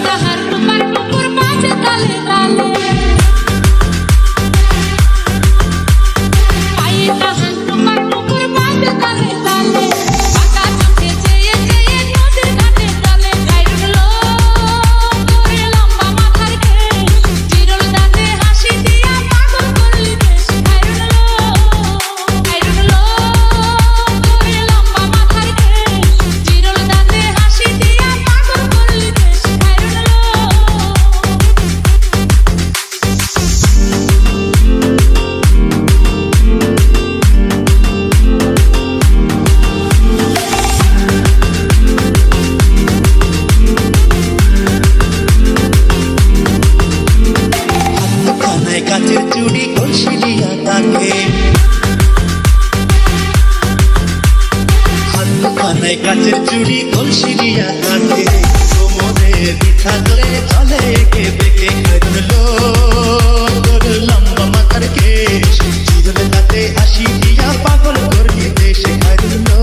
তাহার রূপার পুকুর মাঝে তালে তালে পাই তাহার রূপার পুকুর মাঝে তালে তালে আকাশ চোখে চেয়ে চেয়ে নদীর ঘাটে চলে গাইরুলো তোরে লম্বা মাথার কেশ চিরল দাঁতে হাসি দিয়া পাগল করলি দেশ গাইরুলো তোরে লম্বা মাথার কেশ চিরল দাঁতে হাসি দিয়া পাগল করলি দেশ গাইরুলো কানায় কাচের চুড়ি কলসি দিয়া তাকে কানায় কাচের চুড়ি কলসি দিয়া তাকে কোমরে থাকলে চলে একে বেঁকে খাইলো তোর লম্বা মাথার কেশ চিরলে তাতে হাসি দিয়া পাগল করলি দেশ খাইলো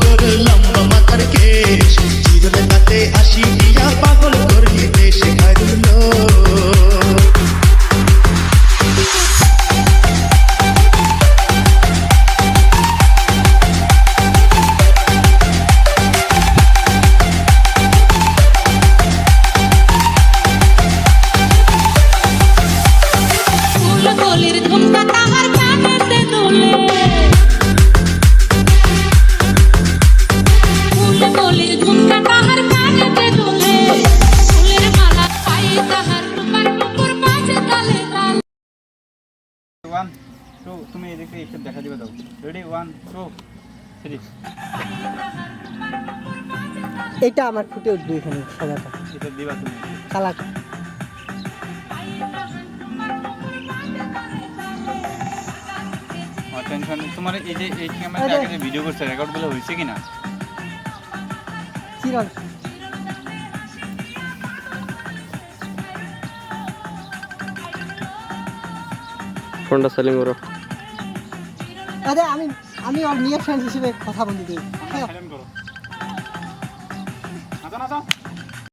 তোর লম্বা মাথার কেশ চিরলে তাতে হাসি দিয়া পাগল করলি দেশ খাইলো ফুল কলির ঝুমকা তাহার কানেতে দুলে ফুল কলির ঝুমকা তাহার কানেতে দুলে ফুলের মালা পাই তাহার রূপার পুকুর মাঝে তালে তালে 1 2 তুমি এদিকে এসে দেখা দিবে দাও রেডি 1 2 3 এটা আমার ফুটে উঠবে এখানে সাদাটা এটা দিবা তুমি কালাটা টেনশন তোমার এই যে এই ক্যামেরা আগে যে ভিডিও করছে রেকর্ড গুলো হইছে কিনা চিরল ফোনটা সেলিং করো। আরে আমি ওর নিয়ে ফ্রেন্ড হিসেবে কথা বলি দিই সাইলেন্ট করো না না